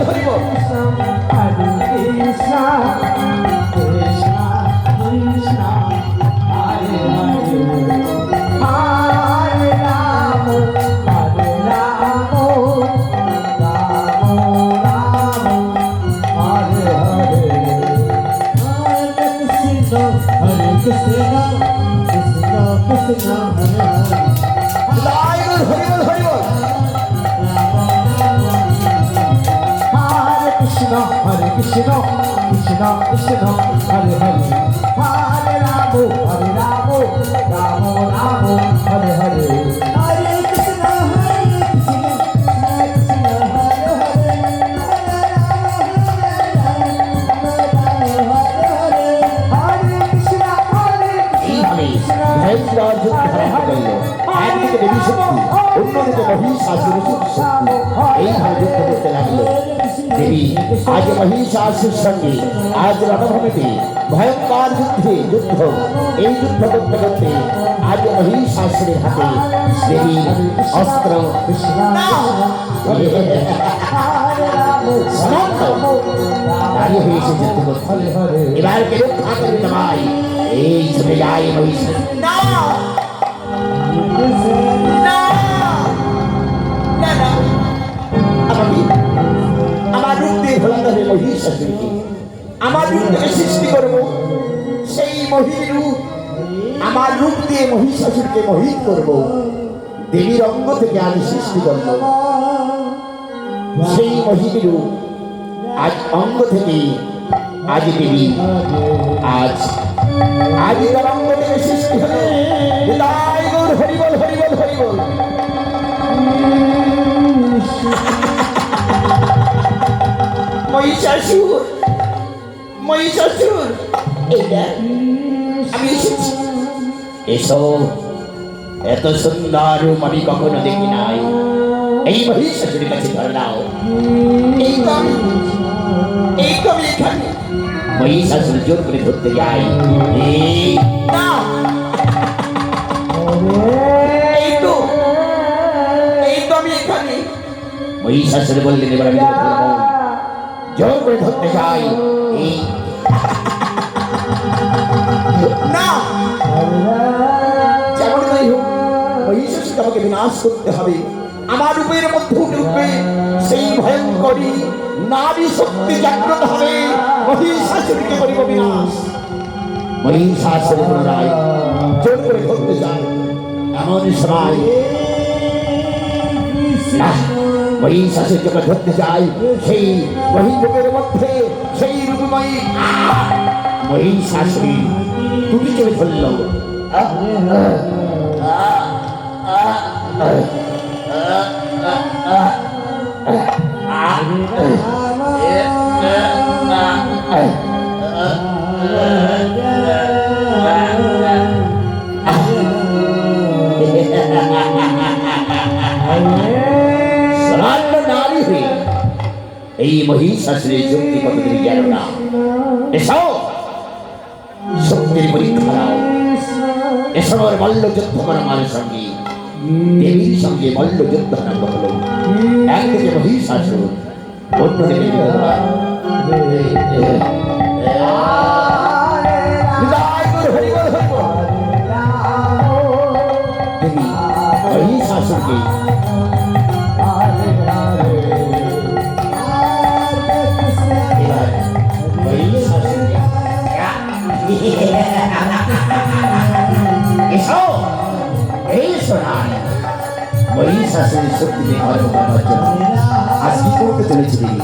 হরি বল। হরে কৃষ্ণ কৃষ্ণ কৃষ্ণ হরে হরে হরে রাম হরে রাম রাম রাম হরে হরে হরে কৃষ্ণ কৃষ্ণ কৃষ্ণ হরে হরে জয় গুরু হরি বল হরি বল। কৃষ্ণ হরে কৃষ্ণ কৃষ্ণ কৃষ্ণ হরে হরে হরে রাম রাম রাম হরে হরে হরে কৃষ্ণ কৃষ্ণ কৃষ্ণ হরে হরে হরে কৃষ্ণ এইভাবে ভয়ঙ্কর যুদ্ধ ধারণ করল। একদিকে দেবী শক্তি, অন্যদিকে মহিষাসুর শক্তি। এইভাবে যুদ্ধ করতে লাগলো। দেবী আজ মহিষাসুর সঙ্গে আজ রণভূমিতে ভয়ঙ্কর যুদ্ধ এই যুদ্ধ করতে করতে আজ মহিষাসুরের হাতে দেবী অস্ত্র দাঁড়িয়ে হয়ে এসে যুদ্ধ করতে। এবার কে রক্ষা করবে তোমায়? এই চলে যায় মহিষাসুর। না না না না আমার রূপ দিয়ে ভোলাতে হবে মহিষাসুরকে। আমার রূপ থেকে সৃষ্টি করবো সেই মহির রূপ। আমার রূপ দিয়ে মহিষাসুরকে মোহিত করবো। দেবীর অঙ্গ থেকে আমি সৃষ্টি করবো সেই মহির রূপ। আজ অঙ্গ থেকে আজ দেবী আজ তার অঙ্গ থেকে সৃষ্টি হবে। জয় গৌর হরি বল হরি বল হরি বল। মহিষাসুর মহিষাসুর এইটা আমি এসেছি। এসো, এত সুন্দর রূপ আমি কখনো দেখি নাই। এই মহিষাসুরের কাছে ধরে নাও। এই তো আমি এখানে। মহিষাসুর জোর করে ধরতে যাই। এই না এই তো আমি এখানে। মহিষাসুর বললেন এবার আমি ধরবো। জোর করে ধরতে যাই। এই না যেমন যাই হোক মহিষাসুরকে আমাকে বিনাশ করতে হবে। আমার রূপের মধ্যে উঠবে সেই ভয়ঙ্করী নারী শক্তি জাগ্রত হবে। মহিষাসুরকে করিব বিনাশ। মহিষাসুর পুনরায় জোর করে ধরতে যায়। এমন সময় মহিষাসুর যখন ধরতে যায় সেই মহিরূপের মধ্যে সেই রূপময়ী মহিষাসুরী টুটি চলে ধরল। নারী হয়ে এই মহিষাসুরের যুক্তি কত তুমি জানো না। এসো, শক্তির পরীক্ষা দাও। এসো মল্লযুদ্ধ করো আমার সঙ্গে। দেবীর সঙ্গে মল্লযুদ্ধ আরম্ভ হলো। একদিকে মহিষাসুর, অন্যদিকে বিধবা। দেবী মহিষাসুরকে মহিষাসুরের শক্তিকে ঘরে করার জন্য আজ কি করতে চলেছে দেবী?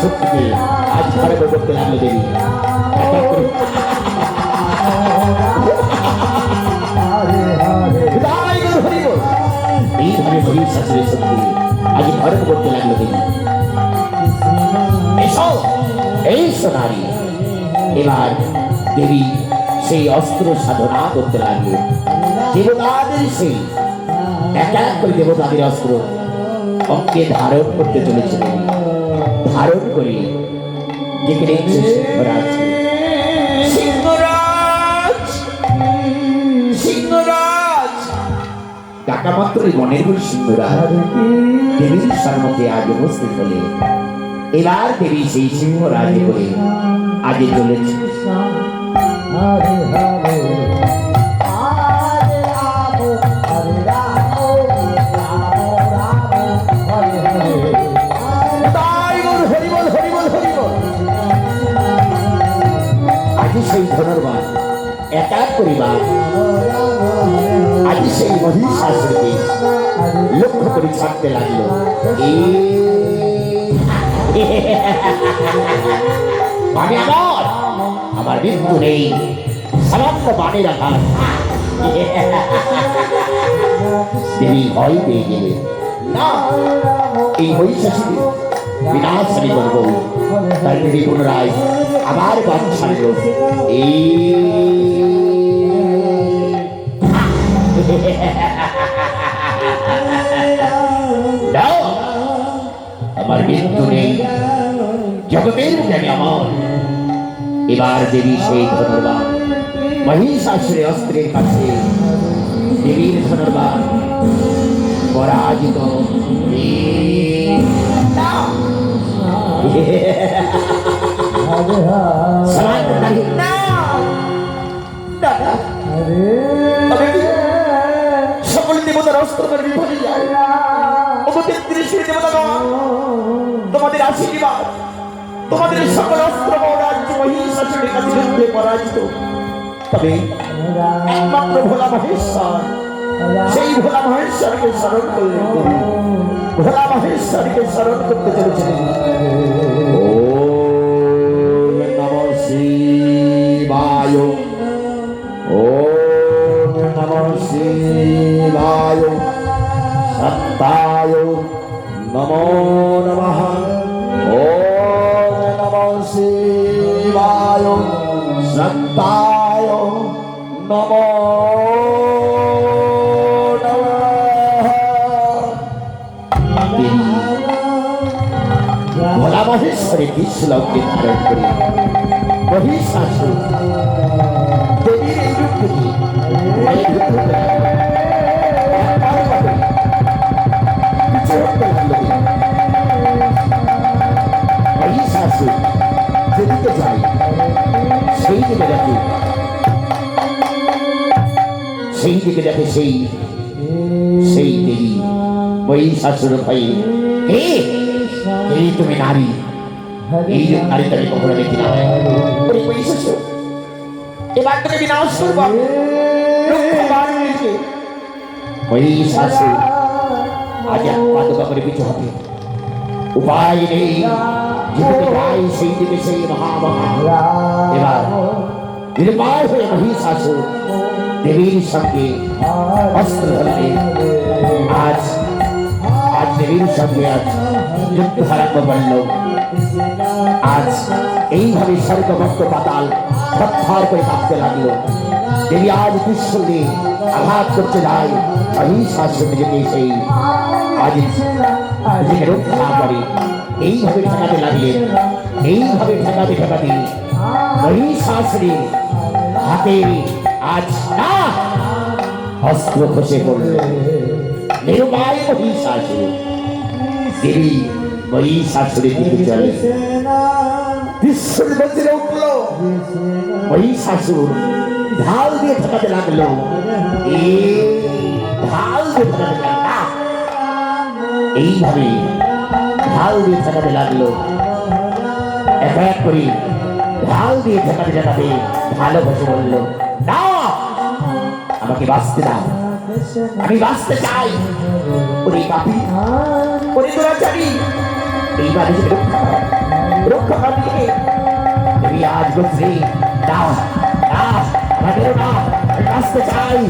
শক্তিকে আজ ঘরে করতে লাগলো দেবী। এক এক করে বিদায় গুরু হরি বল। এইভাবে মহিষাসুরের শক্তি আজ ঘরে করতে লাগলো দেবী। এসো এসো নারী। এবার দেবী সেই অস্ত্র সাধনা করতে লাগলো। দেবতাদের সেই এক এক করে দেবতাদের অস্ত্র অঙ্কে ধারণ করতে চলেছে দেবী। ধারণ করে যেখানে সিংহরাজ, সিংহরাজ, টাকা মাত্রই মনের গুলি সিংহরাজ দেবীর সম্মুখে আজ উপস্থিত হলে এবার দেবী সেই সিংহরাজে করে আগে চলেছে। হরে হরে হরে রাম হরে রাম রাম রাম হরে হরে তাই বল হরি বল হরি বল হরি বল। আজ সেই ধনুর্বাণ এক এক পরিবার আজ সেই মহিষাসুরকে লক্ষ্য করে ছাড়তে লাগলো। মানে আমার মৃত্যু নেই, সমস্ত বাণী রাখা। দেবী ভয় পেয়ে গেলে না, এই মহিষাসুরকে বিনাশালী করবো। তাই দেবী পুনরায় আবার বাদ ছাড়ল। আমার মৃত্যু নেই, জগতের জ্ঞানী আমার। এবার দেবী সেই ধনুর্বাণ মহিষাসুরের অস্ত্রের কাছে দেবীর ধনুর্বাণ পরাজিত। সকল দেবতার অস্ত্র বিভরে যায়। তোমাদের আশীর্বাদ, তোমাদের সকল অস্ত্র রাজ্য মহিষাসুরের কাছে যুদ্ধে পরাজিত। তবে একমাত্র ভোলা মহেশ্বর, সেই ভোলা মহেশ্বরকে স্মরণ করলেন। ভোলা মহেশ্বরকে স্মরণ করতে চলেছিলেন। ওম নমঃ শিবায়, ওম নমঃ শিবায়, সত্তায় নমো নমঃ। ওম নমঃ শিবায়, সত্তায় নমো ভোলা মহেশ্বরের বিশ্বলোককে ধারণ করে মহিষাসুর দেবীর এই রূপ থেকে মহিষাসুর যেদিকে যায় সেই দিকে দেখে, সেই দিকে দেখে সেই সেই দেবী মহিষাসুর ভয়ে, হে এই তুমি নারী, এই নারী তাকে কখনো দেখি না। এবার তুমি বিনাশ করবো। মহিষাসুর আজ এক পাদুকা করে পিছু হবে, উপায় নেই, যেদিকে যায় সেই দিকে সেই মহামহা। এবার নির্ভয় হয়ে মহিষাসুর দেবীর সঙ্গে অস্ত্র ধরলে আজ আজ দেবীর সঙ্গে আজ যুদ্ধ আরম্ভ করল। আজ এইভাবে স্বর্গমস্ত পাতাল থরথর করে কাঁপতে লাগলো। দেবী আজ ত্রিশূল দিয়ে আঘাত করতে যায় মহিষাসুর নিজেকে সেই আজ নিজেকে রক্ষা করে। এইভাবে ঠেকাতে লাগলেন, এইভাবে ঠেকাতে ঠেকাতে মহিষাসুরের হাতে আজ না অস্ত্র খসে পড়ল। নিরুপায় মহিষাসুর দেবী মহিষাসুরের দিকে চলে। বিশ্বর মন্দিরে উঠল মহিষাসুর, ঢাল দিয়ে ঠেকাতে লাগলো। ঢাল দিয়ে ঠেকাতে লাগলো, এইভাবে ঢাল দিয়ে ঠেকাতে লাগলো। এক এক করে ঢাল দিয়ে ঠেকাতে ঠেকাতে ভালো বসে বলল, না আমাকে বাঁচতে দাও, আমি বাঁচতে চাই। ওরে পাপি, ওরে তোরা জানি এইবার নিজেকে রক্ষা কর। রক্ষা কর নিজেকে দেবী আজ বলছি না না আমাদের না আসতে চাই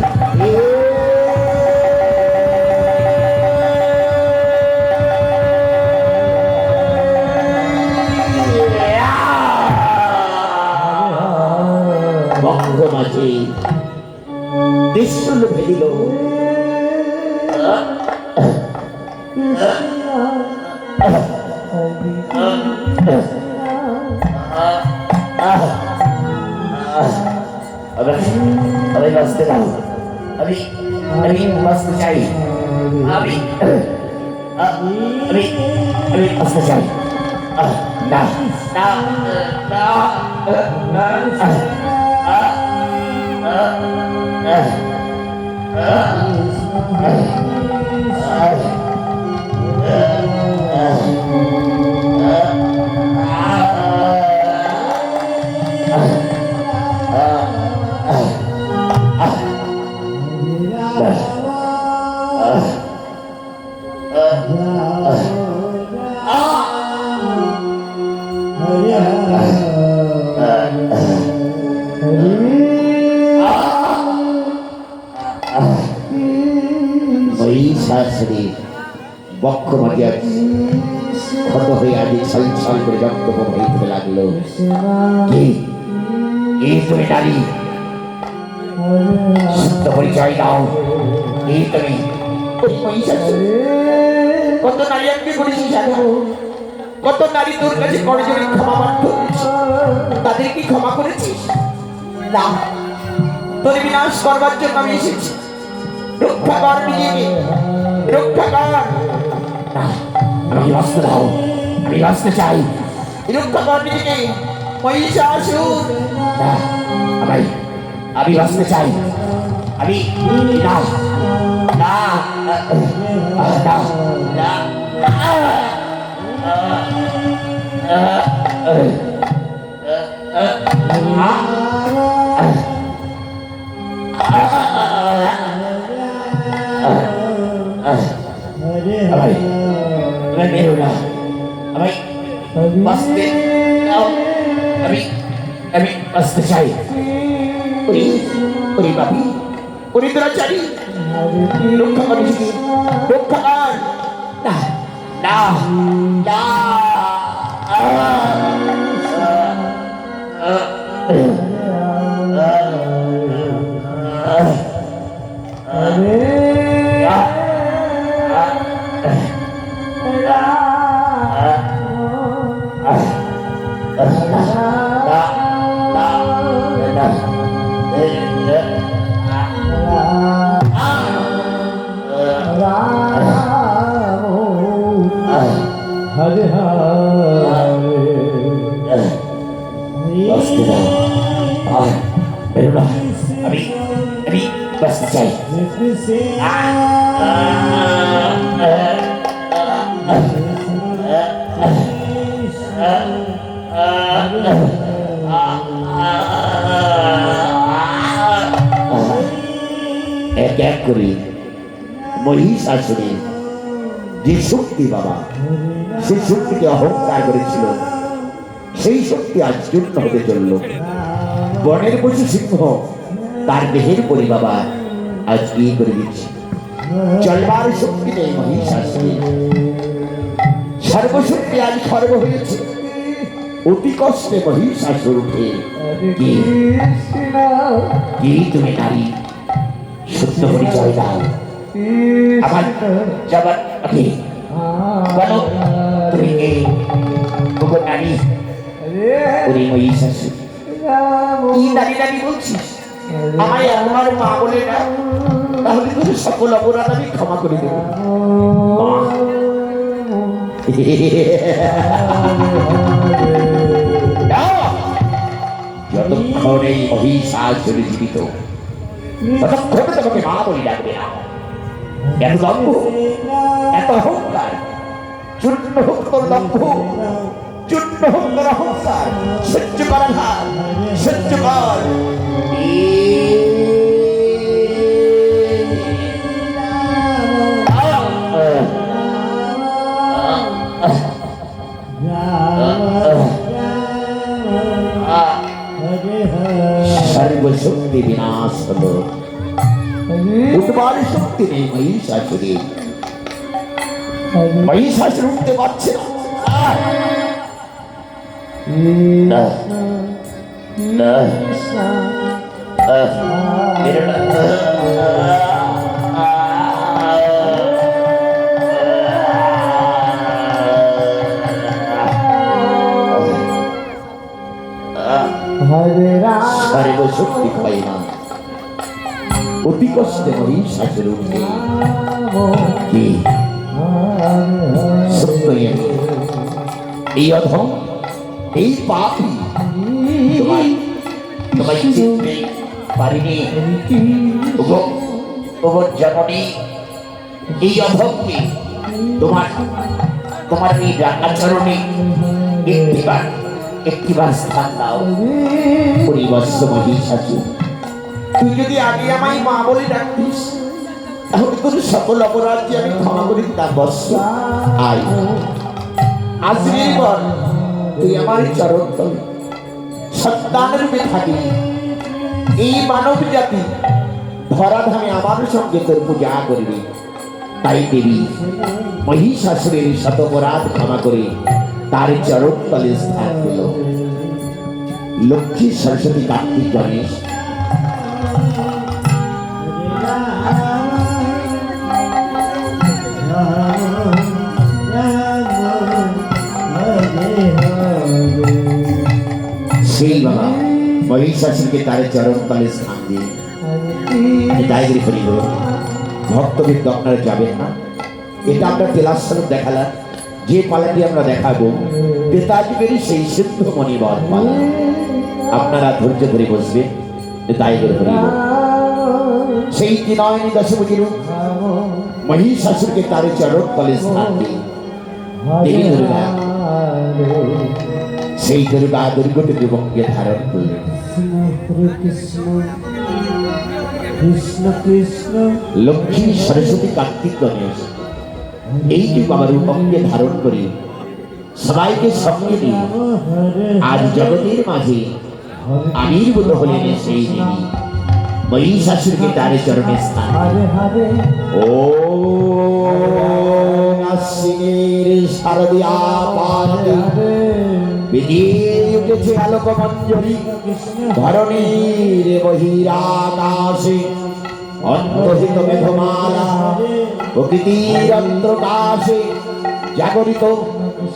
বক্র মাঝে দৃশ্যল ভেদিল আমি বাঁচতে চাই আমি বাঁচতে চাই আমি বাঁচতে চাই না না মহিষাসুরে বক্ষ মাজিয়া ক্ষত হয়ে আজ ছল ছল করে রক্ত প্রবাহিত লাগলো তুমি নারী সত্য পরিচয় দাও এই তুমি কত নারী আজকে করেছিস কত নারী তোর কাছে করজোড়ে ক্ষমা প্রার্থনা করেছে তাদের কি ক্ষমা করেছিস না তোর বিনাশ করবার জন্য আমি এসেছি রক্ষা কর নিজেকে রক্ষা কর না আমি বাঁচতে দাও আমি বাঁচতে চাই রক্ষা কর নিজেকে মহিষাসুর না আমি বাঁচতে চাই আমি না না না মেরো না আমি বাঁচতে আমি বাঁচতে চাই ওরে বাবি ওরে তোরা চারি রক্ষা কর নিজেকে রক্ষা কর না না না হরে আমি বাঁচতে চাই এক এক করে মহিষাসুরে যে শক্তি বাবা সেই শক্তিকে অহংকার করেছিল সেই শক্তি আজ চূর্ণ হতে চলল বনের পশু সিংহ তার দেহের পরি বাবা আজ কি করে দিচ্ছে চলবার শক্তি নেই মহিষাসুরে সর্বশক্তি আজ খর্ব হয়েছে অতি কষ্টে মহিষাসুর উঠে কি তুমি নারী সত্য পরিচয় দাও আমার যাবার আগে বলো তুমি কে গোপন নারী ওরে মহিষাসুর কি নারী নারী বলছিস আমায় একবার মা বলে না তাহলে তোর সকল অপরাধ আমি ক্ষমা করে দেব মা যতক্ষণ এই মহিষাসুর জীবিত ততক্ষণ তোমাকে মা বলে ডাকবে না এত দম্ভ এত অহংকার চূর্ণ হোক তোর দম্ভ চূর্ণ হোক তোর অহংকার সহ্য করা ভার সহ্য কর উঠবার শক্তি নেই মহিষাসুরের। মহিষাসুর উঠতে পারছে না। না, না, বেরো না। হরে রাম শারীর শক্তি পাই না, অতি কষ্টে মহিষাসুর উঠে। কি সত্যই আমি এই অধম, এই পাপী তোমায় চিনতে পারিনি। ওগো জননী, এই অধমকে তোমার এই রান্নাচরণে একটিবার স্থান দাও। পরিবর্ষ মহিষাসুর, তুই যদি আগে আমায় মা বলে ডাকতিস, তাহলে তোর সকল অপরাধকে আমি ক্ষমা করে দিতাম বৎস। আয় আজকের পর তুই আমার চরণ তলে সন্তান রূপে থাকি। এই মানব জাতি ধরাধামে আমার সঙ্গে তোর পূজা করবি। তাই দেবী মহিষাসুরের শতপরাধ ক্ষমা করে তার চরণ তলে স্থান দিল। লক্ষ্মী, সরস্বতী, কার্তিক, গণেশ সেই বাবা মহিষাসুরকে তার চরণ তলে স্থান দিয়ে দায়গিরি করিল। ভক্তবৃন্দ আপনারা যাবেন না, এটা আমরা তেলাস্বরূপ দেখালাম। যে পালাটি আমরা দেখাবো বেতাজবের সেই সিদ্ধ মণিবর পালা। আপনারা ধৈর্য ধরে বসবেন, দায়গিরি করিল। সেই দিনয়নী দশমুখীর মহিষাসুরকে তার চরণ তলে স্থান দিয়ে দেবী দুর্গা সেই দুর্গা দুর্গটি যুবককে ধারণ করলেন। কৃষ্ণ কৃষ্ণ কৃষ্ণ লক্ষ্মী, সরস্বতী, কার্তিক, গণেশ এইটি বাবার রূপকে ধারণ করে সবাইকে সঙ্গে নিয়ে আজ জগতের মাঝে আবির্ভূত হলেন সেই দেবী মহিষাসুরকে তার চরণে স্থান। হরে হরে ও আশ্বিনের শারদিয়া পাতে বেরিয়ে উঠেছে আলোক মঞ্জরি। ধরণীর বহিরাকাশে অন্তহিত মেঘমালা, প্রকৃতির অন্তর্কাশে জাগরিত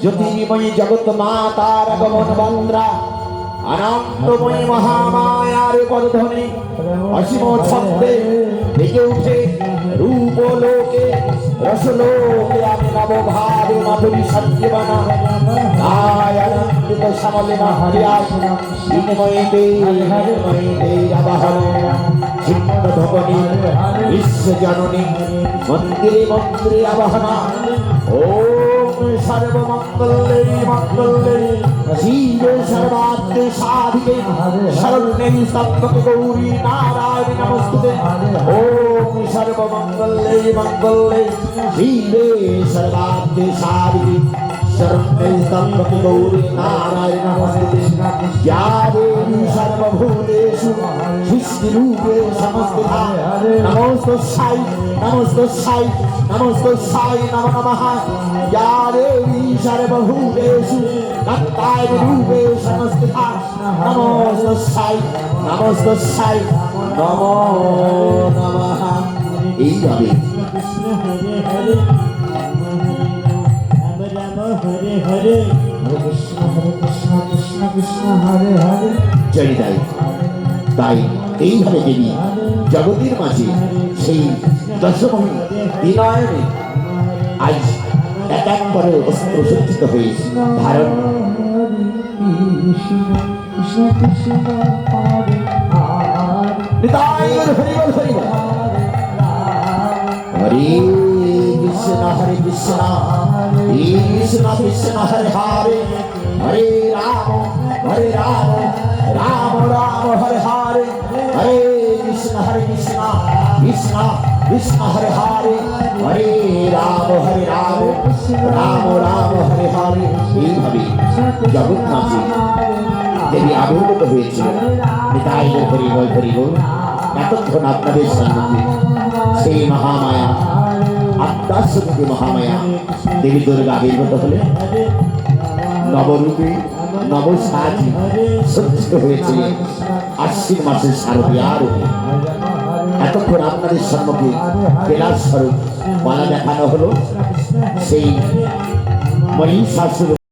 জ্যোতির্ময়ী জগৎ মাতার আগমন বন্দ্রা। আনন্দময়ী মহামায়ার পদধ্বনি অসীম ছন্দে থেকে উঠে রূপলোকে রসলোকে আমি নবভাবে মাধুরী সঞ্জীবনা গায় আনন্দিত শ্যামলে না হরিয়ায় বিনময়ীতে আবাহন চিত্ত ধবনী বিশ্বজননী মন্দিরে মন্দিরে আবাহনা। ওম সর্বমঙ্গলে মঙ্গলে শিবে সর্বার্থে সাধিকে শরণ্যে স্তম্ভকে গৌরী নারায়ণী নমস্তুতে। ওম সর্বমঙ্গলে মঙ্গলে শিবে সর্বার্থে সাধিকে শরণ্যে স্তম্ভকে গৌরী নারায়ণী নমস্তুতে। या देवी सर्वभूतेषु सृष्टिरूपे संस्थिता नमोस्तस्यै नमोस्तस्यै नमोस्तस्यै नमो नमः। या देवी सर्वभूतेषु तत्तायरूपे संस्थिता नमोस्तस्यै नमोस्तस्यै नमो नमः। এইভাবে কৃষ্ণ হরে হরে রাম রাম হরে হরে হরে কৃষ্ণ কৃষ্ণ কৃষ্ণ হরে হরে জয় দেয়। তাই এইভাবে দেবী জগতের মাঝে সেই দশমী বিনয়নে আজ এক এক করে অস্ত্র সজ্জিত হয়ে ধারণ। কৃষ্ণ কৃষ্ণ কৃষ্ণ হরে নিতাই গৌর হরি বল হরি বল। হরে কৃষ্ণ হরে কৃষ্ণ কৃষ্ণ কৃষ্ণ হরে হরে হরে রাম রাম রাম হরে হরে হরে কৃষ্ণ কৃষ্ণ কৃষ্ণ হরে হরে হরে রাম রাম রাম হরে হরে। এইভাবে জগৎ মাঝে দেবী আবির্ভূত হয়েছিল। নিতাই গৌর হরি বল হরি বল। এতক্ষণ আপনাদের সম্মুখে সেই মহামায়া আত্মাস্বরূপী মহামায়া দেবী দুর্গা আবির্ভূত হলে নবরূপে নবসাজে সজ্জিত হয়েছে আশ্বিন মাসের শারদীয়া রূপে। এতক্ষণ আপনাদের সম্মুখে কেলাস স্বরূপ বালা দেখানো হলো সেই মহিষাসুর